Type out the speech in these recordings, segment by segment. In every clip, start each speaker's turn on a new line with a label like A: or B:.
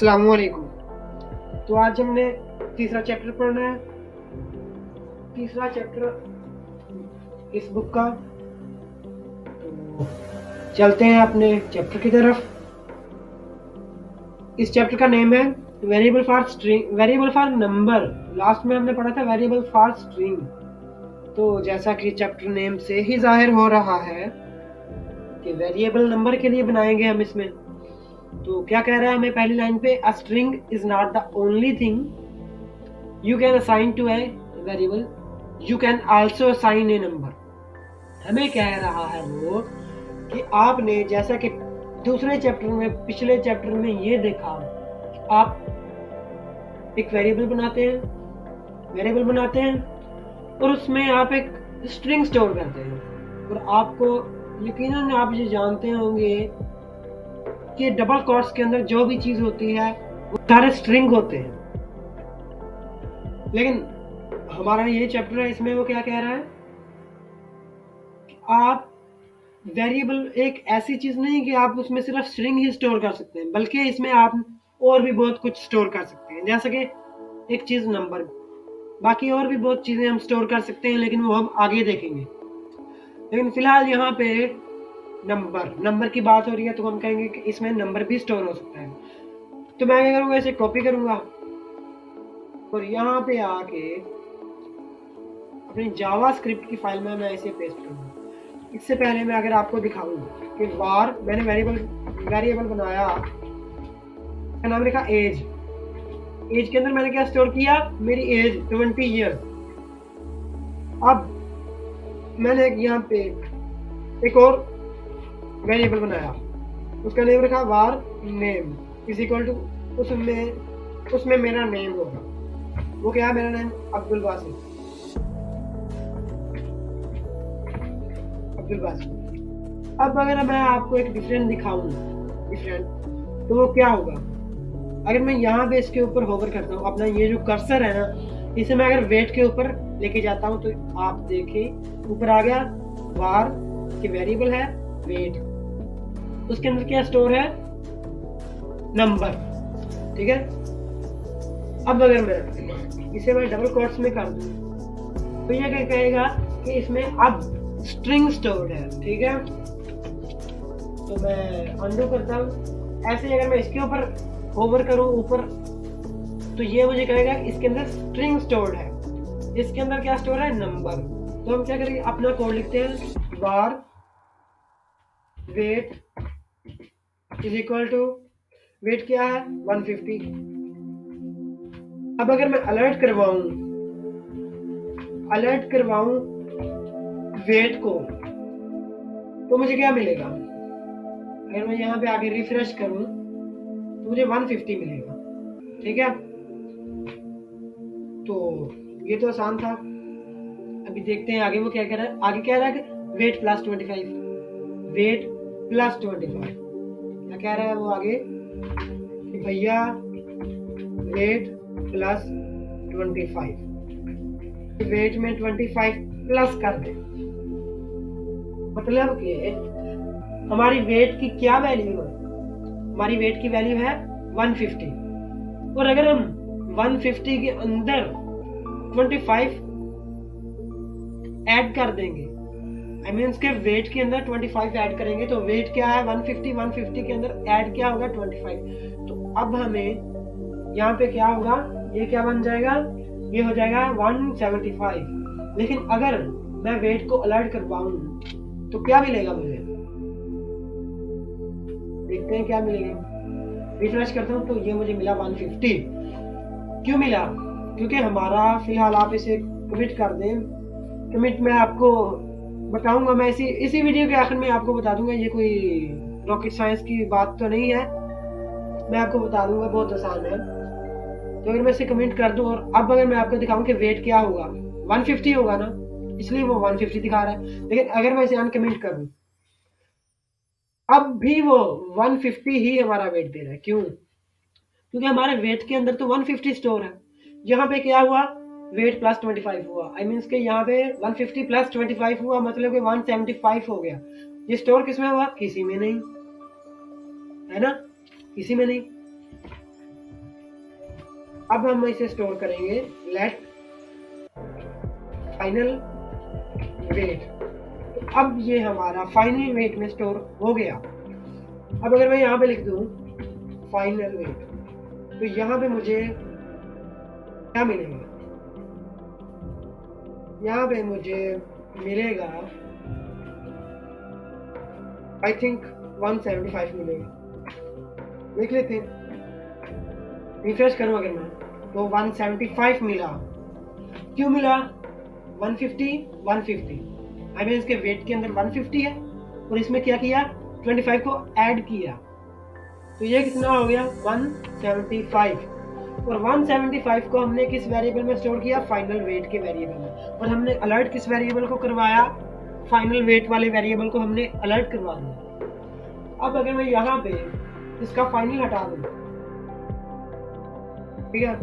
A: अस्सलामुअलैकुम। तो आज हमने तीसरा चैप्टर पढ़ना है। तीसरा चैप्टर इस बुक का। तो चलते हैं अपने चैप्टर की तरफ। इस चैप्टर का नेम है variable for string, variable for number. Last में हमने पढ़ा था वेरिएबल फॉर स्ट्रिंग। तो जैसा कि चैप्टर नेम से ही जाहिर हो रहा है कि वेरिएबल नंबर के लिए बनाएंगे हम इसमें। तो क्या कह रहा है हमें पहली लाइन पे, a string is not the only thing you can assign to a variable, you can also assign a number. हमें कह रहा है वो कि आपने जैसा कि दूसरे चैप्टर में, पिछले चैप्टर में ये देखा, आप एक वेरिएबल बनाते हैं और उसमें आप एक स्ट्रिंग स्टोर करते हैं। और आपको यकीनन आप ये जानते होंगे कि डबल कोट्स के अंदर जो भी चीज होती है वो सारे स्ट्रिंग होते हैं। लेकिन हमारा ये चैप्टर है, इसमें वो क्या कह रहा है कि आप वेरिएबल एक ऐसी चीज नहीं कि आप उसमें सिर्फ स्ट्रिंग ही स्टोर कर सकते हैं, बल्कि इसमें आप और भी बहुत कुछ स्टोर कर सकते हैं। जैसे कि एक चीज नंबर, बाकी और भी बहुत चीजें हम स्टोर कर सकते हैं, लेकिन वो हम आगे देखेंगे। लेकिन फिलहाल यहाँ पे नंबर की बात हो रही है, तो हम कहेंगे कि इसमें नंबर भी स्टोर हो सकता है। तो मैं क्या करूँगा, इसे कॉपी करूंगा और यहाँ पे आके अपनी जावास्क्रिप्ट की फाइल में मैं इसे पेस्ट करूंगा। इससे पहले मैं अगर आपको दिखाऊं कि वार, मैंने वेरिएबल बनाया, का नाम लिखा एज के अंदर मैंने क्या स्टोर किया, मेरी एज 20 ईयर। अब मैंने यहाँ पे एक और वेरिएबल बनाया, उसका नेम रखा वार नेम इज इक्वल टू, उसमें मेरा नेम होगा। वो क्या है, मेरा नेम अब्दुल बासित। अब अगर मैं आपको एक डिफरेंट दिखाऊं, तो वो क्या होगा, अगर मैं यहाँ पे इसके ऊपर होवर करता हूँ, अपना ये जो कर्सर है ना, इसे मैं अगर वेट के ऊपर लेके जाता हूँ, तो आप देखिए ऊपर आ गया वार की वेरिएबल है वेट, उसके अंदर क्या स्टोर है, नंबर। ठीक है। अब अगर मैं इसे डबल कोट्स में कर दूं, तो ये क्या कहेगा कि इसमें अब स्ट्रिंग स्टोर्ड है। ठीक है। तो मैं अंडू करता हूँ। ऐसे अगर मैं इसके ऊपर होवर करूँ ऊपर, तो ये मुझे कहेगा इसके अंदर स्ट्रिंग स्टोर्ड है। इसके अंदर क्या स्टोर है, नंबर। तो हम क्या करेंगे, अपना कोड लिखते हैं, var weight is equal to, weight क्या है 150। अब अगर मैं अलर्ट करवाऊं वेट को, तो मुझे क्या मिलेगा, अगर मैं यहाँ पे आगे रिफ्रेश करूं तो मुझे 150 मिलेगा। ठीक है। तो ये तो आसान था। अभी देखते हैं आगे वो क्या कह रहा है। आगे क्या रहा है कि वेट प्लस 25, वेट प्लस 25। क्या कह रहा है वो आगे कि भैया वेट प्लस 25, वेट में 25 प्लस कर दे। मतलब कि हमारी वेट की क्या वैल्यू है, हमारी वेट की वैल्यू है 150, और अगर हम 150 के अंदर 25 ऐड कर देंगे, आई मीन के वेट के अंदर 25 ऐड करेंगे, तो वेट क्या है 150 के अंदर ऐड क्या होगा 25। तो अब हमें यहाँ पे क्या होगा, ये क्या बन जाएगा, ये हो जाएगा 175। लेकिन अगर मैं वेट को अलर्ट करवाऊं तो क्या मिलेगा मुझे, देखते हैं क्या मिलेगा। रिफ्रेश करता हूं तो ये मुझे मिला 150। क्यों मिला, क्योंकि हमारा, फिलहाल आप इसे कमिट कर दें। कमिट मैं आपको बताऊंगा, मैं इसी वीडियो के आखिर में आपको बता दूंगा। ये कोई रॉकेट साइंस की बात तो नहीं है, मैं आपको बता दूंगा, बहुत आसान है। तो अगर मैं इसे कमेंट कर दूं, और अब अगर मैं आपको दिखाऊं कि वेट क्या होगा, 150 होगा ना, इसलिए वो 150 दिखा रहा है। लेकिन अगर मैं इसे अनकमेंट कर दूं, अब भी वो 150 ही हमारा वेट दे रहा है। क्यों, क्योंकि हमारे वेट के अंदर तो 150 स्टोर है। यहाँ पे क्या हुआ, वेट प्लस 25 हुआ, आई मीन के यहाँ पे 150 प्लस 25 हुआ, मतलब कि 175 हो गया। ये स्टोर किसमें हुआ, किसी में नहीं, है ना, किसी में नहीं। अब हम इसे स्टोर करेंगे लेट फाइनल वेट। तो अब ये हमारा फाइनल वेट में स्टोर हो गया। अब अगर मैं यहाँ पे लिख दूँ फाइनल वेट, तो यहाँ पे मुझे क्या मिलेगा? यहाँ पे मुझे मिलेगा आई थिंक 175 मिलेगा। देख लेते हैं, रिफ्रेश करूँ अगर मैं, तो 175 मिला। क्यों मिला? 150 150 आई मीन इसके वेट के अंदर 150 है और इसमें क्या किया, 25 को ऐड किया, तो ये कितना हो गया 175। और 175 को हमने किस वेरिएबल में स्टोर किया? फाइनल वेट के वेरिएबल में। और हमने अलर्ट किस वेरिएबल को करवाया? फाइनल वेट वाले वेरिएबल को हमने अलर्ट करवा दिया। अब अगर मैं यहाँ पे इसका फाइनल हटा दूँ, ठीक है,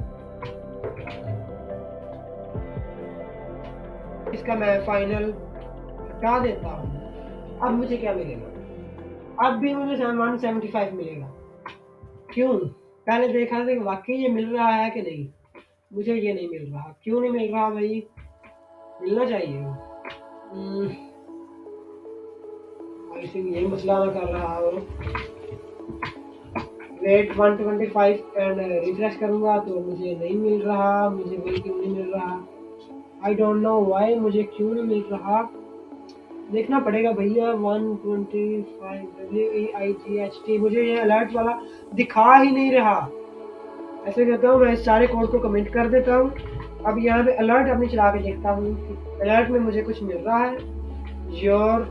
A: इसका मैं फाइनल हटा देता हूँ। अब मुझे क्या मिलेगा? अब भी मुझे 175 मिलेगा। क्यों? पहले देखा था कि वाकई ये मिल रहा है कि नहीं। मुझे ये नहीं मिल रहा। क्यों नहीं मिल रहा भाई? मिलना चाहिए। आई थिंक यही मसला ना कर रहा हो। वेट 125 एंड रिफ्रेश करूंगा तो मुझे नहीं मिल रहा। मुझे वही क्यों नहीं मिल रहा? आई डोंट नो व्हाई, मुझे क्यों नहीं मिल रहा। देखना पड़ेगा भैया। 125 WEIGHT मुझे ये अलर्ट वाला दिखा ही नहीं रहा। ऐसे करता हूँ, मैं इस सारे कोड को कमेंट कर देता हूँ। अब यहाँ पे अलर्ट अपनी चला के देखता हूँ कि अलर्ट में मुझे कुछ मिल रहा है। योर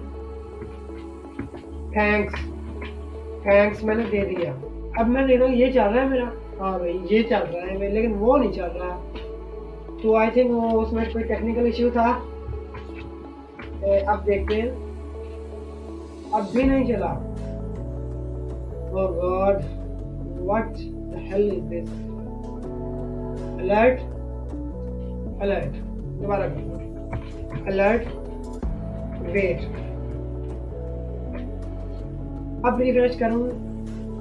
A: थैंक्स मैंने दे दिया। अब मैं देख रहा हूँ ये चल रहा है मेरा। हाँ भाई ये चल रहा है, लेकिन वो नहीं चल रहा। तो आई थिंक वो उसमें कोई टेक्निकल इश्यू था। अब देखते हैं, अब भी नहीं चला। Oh God, what the hell is this? Alert दोबारा करो। Alert wait. अब रिफ्रेश करूं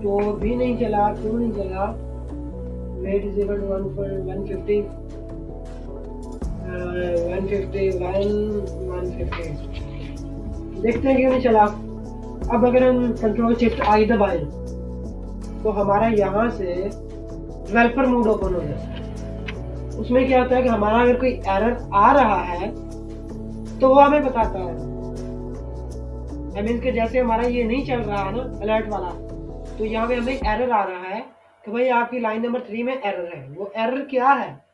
A: तो भी नहीं चला। क्यों नहीं चला? वेट इज इक्वल टू 150 देखते हैं क्यों नहीं चला। अब अगर हम कंट्रोल शिफ्ट आई दबाएं तो हमारा यहाँ से डेवलपर मोड ओपन हो जाता है। उसमें क्या होता है कि हमारा अगर कोई एरर आ रहा है तो वो हमें बताता है। आई मीन कि जैसे हमारा ये नहीं चल रहा है ना अलर्ट वाला, तो यहाँ पे हमें एरर आ रहा है कि भाई आपकी लाइन नंबर 3 में एरर है। वो एरर क्या है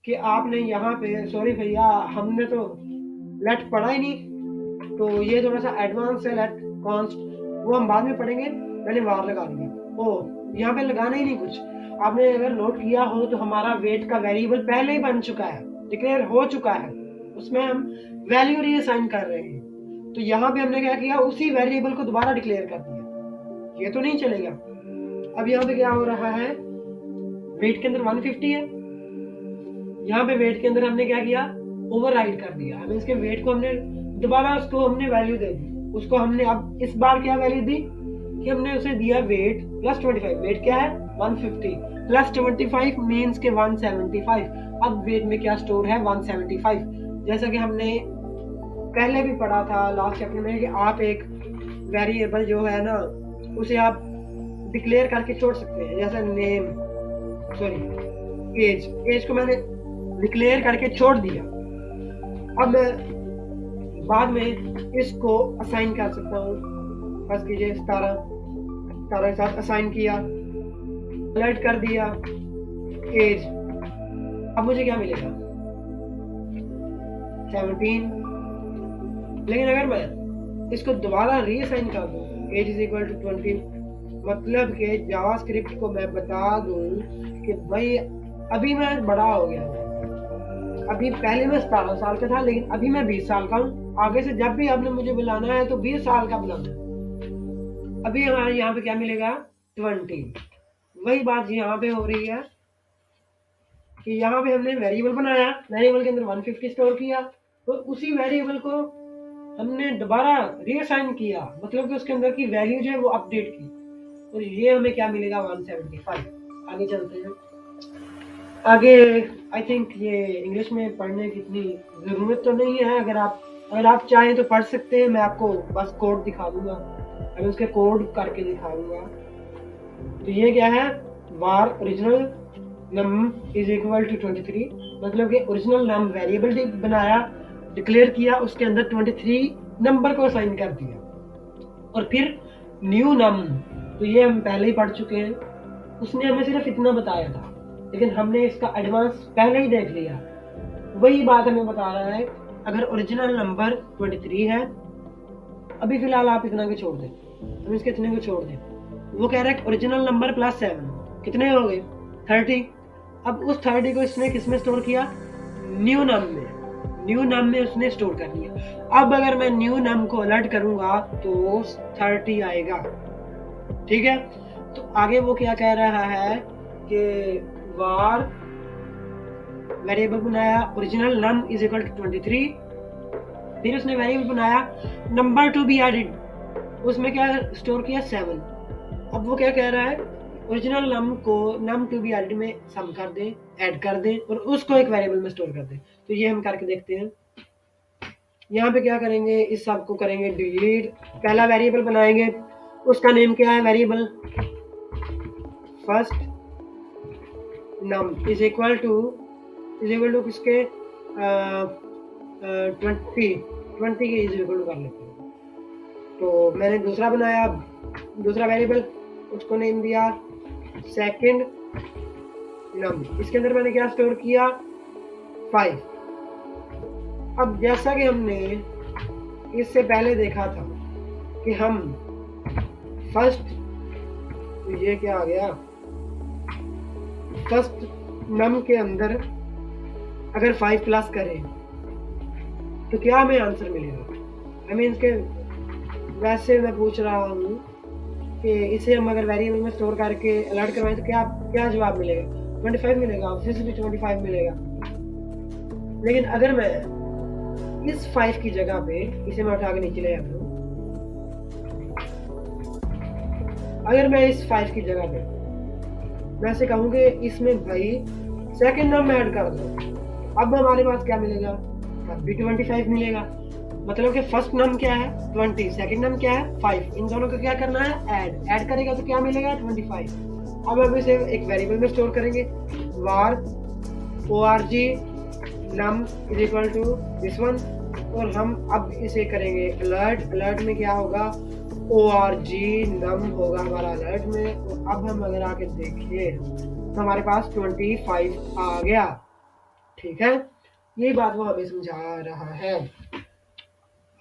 A: कि आपने यहाँ पे, सॉरी भैया हमने तो लेट पढ़ा ही नहीं, तो ये थोड़ा सा एडवांस है लेट कॉन्स्ट, वो हम बाद में पढ़ेंगे। मैंने वार लगा दिया। ओ यहाँ पे लगाना ही नहीं कुछ। आपने अगर नोट किया हो तो हमारा वेट का वेरिएबल पहले ही बन चुका है, डिक्लेयर हो चुका है, उसमें हम वैल्यू रीअसाइन कर रहे हैं। तो यहाँ पे हमने क्या किया, उसी वेरिएबल को दोबारा डिक्लेयर कर दिया। ये तो नहीं चलेगा। अब यहाँ पे क्या हो रहा है, वेट के अंदर 150 है, यहाँ पे वेट के अंदर हमने क्या किया, ओवरराइड कर दिया। हमें इसके वेट को हमने दोबारा उसको हमने वैल्यू दे दी। उसको हमने अब इस बार क्या वैल्यू दी कि हमने उसे दिया वेट प्लस 25। वेट क्या है 150 प्लस 25 मीन्स के 175। अब वेट में क्या स्टोर है 175। जैसा कि हमने पहले भी पढ़ा था लास्ट चैप्टर में कि आप एक वेरिएबल जो है ना उसे आप डिक्लेयर करके छोड़ सकते हैं। जैसे नेम, सॉरी एज को मैंने डिक्लेयर करके छोड़ दिया। अब मैं बाद में इसको असाइन कर सकता हूँ। बस कीजिए 17 के साथ असाइन किया, अलर्ट कर दिया एज। अब मुझे क्या मिलेगा 17। लेकिन अगर मैं इसको दोबारा रीअसाइन कर दूँ, एज इज इक्वल टू 20, मतलब कि जावास्क्रिप्ट को मैं बता दूँ कि भाई अभी मैं बड़ा हो गया हूँ। अभी पहले मैं 17 साल का था, लेकिन अभी मैं 20 साल का हूँ। आगे से जब भी आपने मुझे बुलाना है तो 20 साल का बुलाना है। अभी हमारे यहाँ पे क्या मिलेगा 20। वही बात यहाँ पे हो रही है कि यहाँ पे हमने वेरिएबल बनाया, वेरिएबल के अंदर 150 स्टोर किया, तो उसी वेरिएबल को हमने दोबारा रीअसाइन किया, मतलब कि उसके अंदर की वैल्यू जो है वो अपडेट की, और ये हमें क्या मिलेगा 175। आगे चलते हैं। आगे आई थिंक ये इंग्लिश में पढ़ने की इतनी ज़रूरत तो नहीं है। अगर आप चाहें तो पढ़ सकते हैं। मैं आपको बस कोड दिखा दूंगा, अभी उसके कोड करके दिखाऊंगा। तो ये क्या है, var original num is equal to 23, मतलब कि ओरिजिनल नम वेरिएबल बनाया, डिक्लेयर किया, उसके अंदर 23 नंबर को असाइन कर दिया। और फिर न्यू नम, तो ये हम पहले ही पढ़ चुके हैं, उसने हमें सिर्फ इतना बताया था, लेकिन हमने इसका एडवांस पहले ही देख लिया। वही बात हमें बता रहा है, अगर ओरिजिनल नंबर 23 है, अभी फिलहाल आप इतना को छोड़ दें, हम इसके इतने को छोड़ दें, वो कह रहा है ओरिजिनल नंबर प्लस 7 कितने हो गए 30। अब उस 30 को इसने किस में स्टोर किया, न्यू नम में उसने स्टोर कर लिया। अब अगर मैं न्यू नम को अलर्ट करूंगा तो 30 आएगा, ठीक है। तो आगे वो क्या कह रहा है कि var वेरिएबल बनाया original num is equal to 23, फिर उसने वेरिएबल बनाया नंबर टू बी एडेड, उसमें क्या स्टोर किया 7। अब वो क्या कह रहा है, ओरिजिनल नम को नम टू बी एडेड में सम कर दे, ऐड कर दे और उसको एक वेरिएबल में स्टोर कर दे। तो ये हम करके देखते हैं। यहाँ पे क्या करेंगे, इस सब को करेंगे डिलीट, पहला वेरिएबल बनाएंगे, उसका नेम क्या है, variable first num is equal to किसके 20 के इज इक्वल टू कर लेते हैं। तो मैंने दूसरा बनाया, दूसरा वेरिएबल, उसको नेम दिया सेकंड नम, इसके अंदर मैंने क्या स्टोर किया 5। अब जैसा कि हमने इससे पहले देखा था कि हम फर्स्ट, तो ये क्या आ गया, फर्स्ट नम के अंदर अगर 5 प्लस करें तो क्या हमें आंसर मिलेगा। आई मीन के वैसे मैं पूछ रहा हूँ कि इसे हम अगर वेरिएबल में स्टोर करके अलर्ट करवाएं तो क्या जवाब मिलेगा, 25 मिलेगा, ऑब्वियसली 25 मिलेगा। लेकिन अगर मैं इस 5 की जगह पे, इसे मैं उठा के नीचे ले आता हूँ, अगर मैं इस 5 की जगह पे मैं से कहूँगी इसमें भाई सेकंड नम ऐड कर दो, अब हमारे पास क्या मिलेगा, अब भी 25 मिलेगा। मतलब कि फर्स्ट नम क्या है 20, सेकंड नम क्या है 5, इन दोनों को क्या करना है, ऐड करेगा तो क्या मिलेगा 25। अब हम इसे एक वेरिएबल में स्टोर करेंगे, var org num is equal to this one, और हम अब इसे करेंगे अलर्ट में क्या होगा, org num होगा हमारा अलर्ट में। और अब हम अगर आके देखें तो हमारे पास 25 आ गया, ठीक है। ये बात वो हमें समझा रहा है।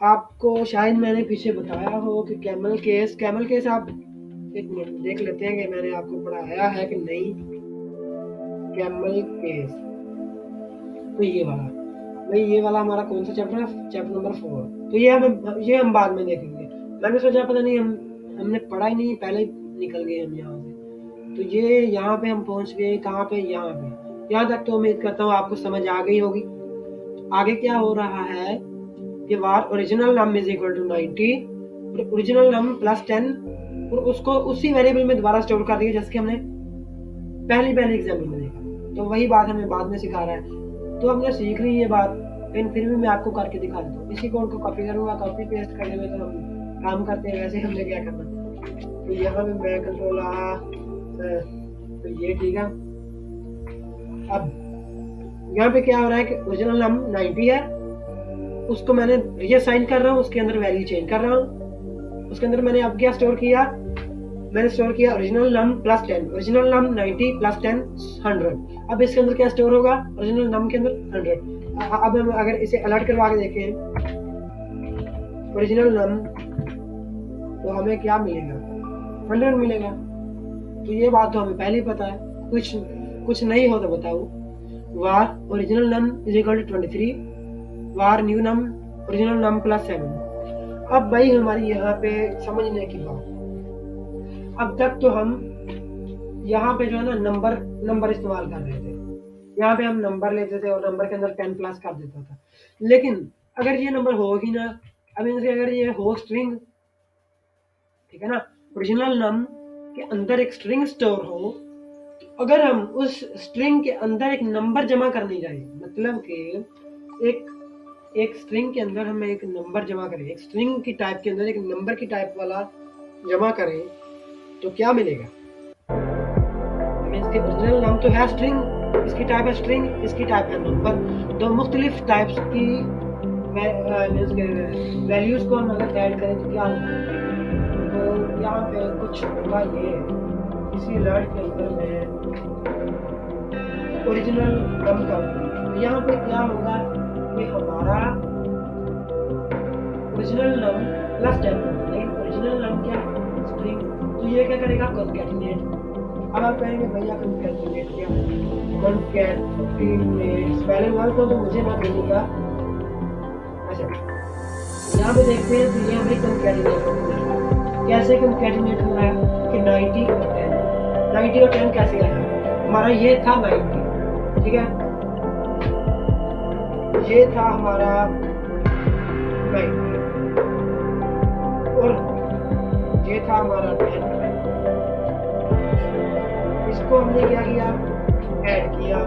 A: आपको शायद मैंने पीछे बताया हो कि कैमल केस आप एक मिनट देख लेते हैं कि मैंने आपको पढ़ाया है कि नहीं। कैमल केस, तो ये वाला हमारा कौन सा चैप्टर है, चैप्टर नंबर 4। तो ये हम बाद में देखेंगे। मैंने सोचा पता नहीं हमने पढ़ा ही नहीं, पहले निकल गए हम यहाँ से। तो ये यहाँ पे हम पहुँच गए, कहाँ पे, यहाँ तक तो उम्मीद करता हूँ आपको समझ आ गई होगी। आगे क्या हो रहा है कि var original num is equal to 90 और ओरिजिनल नम प्लस 10, और उसको उसी वेरिएबल में दोबारा स्टोर कर दिया जैसे कि हमने पहली एग्जाम्पल में देखा। तो वही बात हमें बाद में सिखा रहा है। तो हमने सीख ली ये बात, लेकिन फिर भी मैं आपको करके दिखा देता हूँ। इसी कोड को कॉपी करूँगा, कॉपी पेस्ट करने में तो हम काम करते हैं, वैसे हमने क्या करना। तो यहाँ पे मैं कंट्रोल तो ये ठीक है। अब यहाँ पे क्या हो रहा है कि ओरिजिनल नम 90 है, उसको मैंने रीअसाइन कर रहा हूँ, उसके अंदर वैल्यू चेंज कर रहा हूँ। उसके अंदर मैंने अब क्या स्टोर किया, मैंने स्टोर किया ओरिजिनल नम प्लस 10, ओरिजिनल नम 90 प्लस 10 100। अब इसके अंदर क्या स्टोर होगा, ओरिजिनल नम के अंदर 100। अब हम अगर इसे अलर्ट करवा के देखें ओरिजिनल नम, तो हमें क्या मिलेगा, 100 मिलेगा। तो ये बात तो हमें पहले ही पता है, कुछ नहीं हो तो बताओ। var original num is equal to 23, var new num original num plus 7। अब भाई हमारी यहाँ पे समझने की बात, अब तक तो हम यहाँ पे जो है ना नंबर इस्तेमाल कर रहे थे। यहाँ पे हम नंबर लेते थे और नंबर के अंदर 10 प्लस कर देता था। लेकिन अगर ये नंबर हो ही ना, अब इनसे अगर ये हो स्ट्रिंग, ठीक है ना, ओरिजिनल नम के अंदर एक स्ट्रिंग स्टोर हो, अगर हम उस स्ट्रिंग के अंदर एक नंबर जमा करने जाए, मतलब कि एक एक स्ट्रिंग के अंदर हम एक नंबर जमा करें, एक स्ट्रिंग की टाइप के अंदर एक नंबर की टाइप वाला जमा करें, तो क्या मिलेगा? इसके ओरिजिनल नाम तो है स्ट्रिंग, इसकी टाइप है स्ट्रिंग, इसकी टाइप है नंबर। दो मुख्तलिफ टाइप्स की वैल्यूज को हम अगर ऐड करें तो क्या होगा? तो यहाँ पे कुछ होगा ये, किसी अलर्ट के अंदर में ओरिजिनल नम का, तो यहाँ पे क्या होगा कि हमारा ओरिजिनल नम प्लस 10, लेकिन ओरिजिनल नम क्या है? स्ट्रिंग। तो ये क्या करेगा? कॉन्कैटिनेट। अब आप कहेंगे भैया कॉन्कैटिनेट क्या है? कॉन्कैटिनेट स्पेलिंग वर्ड को तो मुझे ना देगा। अच्छा, यहाँ पे देखते हैं तो ये हमें कॉन्कैटिनेट होता है। कैसे कॉन्कैटिनेट हो रहा है कि 90 और 10, 90 और 10 कैसे आया? हमारा ये था 90, ठीक है, ये था हमारा 90 और ये था हमारा 10। इसको हमने क्या किया? ऐड किया।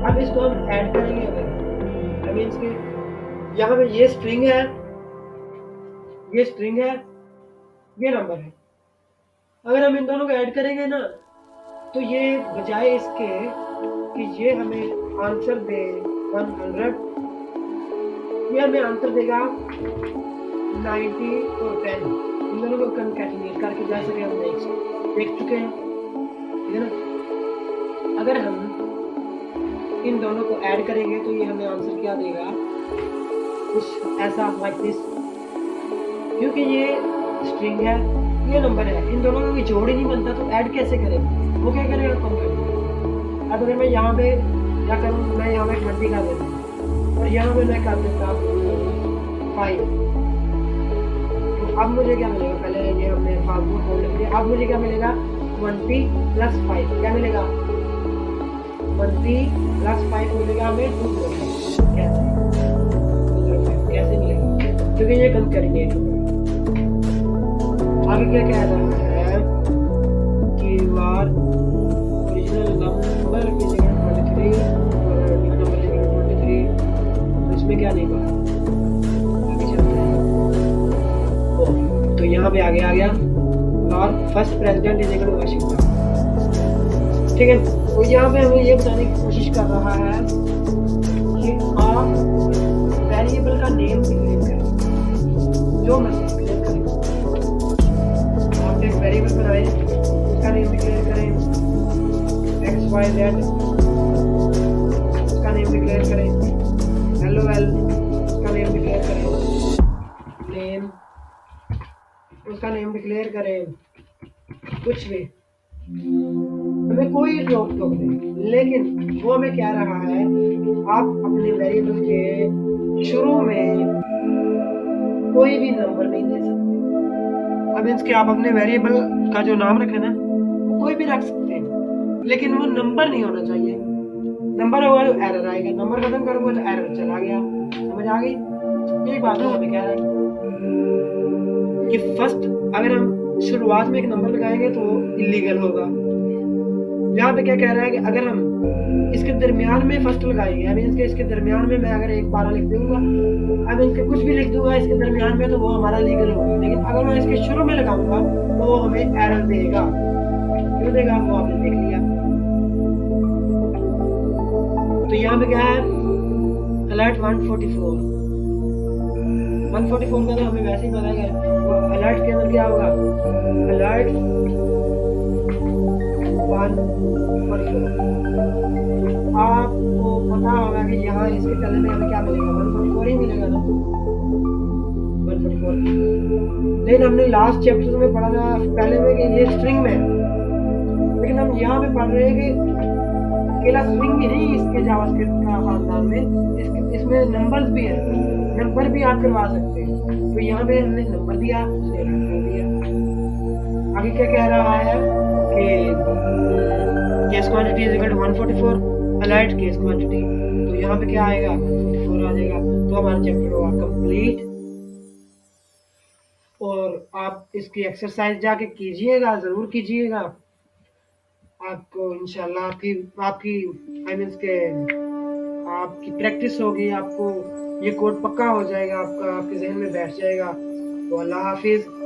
A: अब इसको हम ऐड करेंगे, अगर मीन्स के यहाँ पे ये स्ट्रिंग है, ये स्ट्रिंग है, ये नंबर है। अगर हम इन दोनों को ऐड करेंगे ना, तो ये बजाय इसके कि ये हमें आंसर दे 100, ये हमें आंसर देगा 90 और 10। इन दोनों को कॉन्कैटिनेट करके जैसे कि हम देख चुके हैं, ठीक है ना। अगर हम इन दोनों को ऐड करेंगे तो ये हमें आंसर क्या देगा? कुछ ऐसा लाइक दिस, क्योंकि ये स्ट्रिंग है, ये नंबर है, इन दोनों का जोड़ ही नहीं बनता, तो ऐड कैसे करेंगे? वो क्या करेगा? कॉन्कैटिनेट। अब अगर मैं यहाँ पे क्या करूँ, मैं यहाँ पे 20 कर देता हूँ और यहाँ पे मैं कर देता हूँ 5, तो अब मुझे क्या मिलेगा? पहले ये हमने फालतू खोल लिया, अब मुझे क्या मिलेगा? 20 प्लस 5 क्या मिलेगा? 20 प्लस 5 मिलेगा हमें 205। कैसे मिलेगा? क्योंकि ये कॉन्कैटिनेट होगा। आगे क्या कह रहा है कि वार ओरिजिनल नंबर की जगह 23 और न्यू नंबर की जगह 23, तो इसमें क्या नहीं हुआ? आगे चलते हैं। तो यहाँ पे आगे आ गया और first president is equal to Washington, ठीक है। तो यहाँ पे हमें ये बताने की कोशिश कर रहा है कि आप वेरिएबल का नेम डिक्लेयर करें, जो मर्जी डिक्लेयर करें। आप एक वेरिएबल बनाएं, उसका नेम डिक्लेयर करें, XYZ, उसका नेम डिक्लेयर करें, LOL, उसका नेम डिक्लेयर करें, नेम, उसका नेम डिक्लेयर करें, कुछ भी, हमें कोई रोक टोक नहीं। लेकिन वो हमें कह रहा है आप अपने वेरिएबल के शुरू में कोई भी नंबर नहीं दे सकते। अब इसके आप अपने वेरिएबल का जो नाम रखे ना, कोई भी रख सकते हैं, लेकिन वो नंबर नहीं होना चाहिए। नंबर होगा तो एरर आएगा, नंबर खत्म करोगे तो एरर चला गया। समझ आ गई? यही बात है हमें कह रहा है कि फर्स्ट अगर हम शुरुआत में एक नंबर लगाएंगे तो इलीगल होगा। यहाँ पे क्या कह रहा है कि अगर हम इसके दरमियान में फर्स्ट लगाएंगे, आई मीन इसके दरमियान में मैं अगर एक पारा लिख दूंगा, आई मीन कुछ भी लिख दूंगा इसके दरमियान में, तो वो हमारा लीगल होगा। लेकिन अगर मैं इसके शुरू में लगाऊंगा तो वो हमें एरर देगा। क्यों देगा? वो आपने देख लिया। तो यहाँ पे क्या है? अलर्ट 144 का तो हमें वैसे ही पता है। वो अलर्ट के अंदर क्या होगा? अलर्ट 144, आपको पता होगा कि यहाँ इसके तले में हमें क्या मिलेगा? 144 ही मिलेगा ना, 144। लेकिन हमने लास्ट चैप्टर में पढ़ा था पहले में कि ये स्ट्रिंग में है, लेकिन हम यहाँ पे पढ़ रहे हैं कि अकेला स्ट्रिंग ही नहीं, इसके जावास्क्रिप्ट का खानदान में इसमें नंबर्स भी है, नंबर भी आप करवा सकते हैं। तो यहाँ पे हमने नंबर दिया, आगे क्या कह रहा है कि case quantity is equal to 144, alert case quantity, तो यहाँ पे क्या आएगा? 144 आ जाएगा। तो हमारा चैप्टर हुआ कंप्लीट। और आप इसकी एक्सरसाइज जाके कीजिएगा, ज़रूर कीजिएगा। आपको इंशाल्लाह आपकी आपकी आई मीन्स के आपकी प्रैक्टिस होगी, आपको ये कोड पक्का हो जाएगा, आपका आपके ज़हन में बैठ जाएगा। तो अल्लाह हाफ़िज़।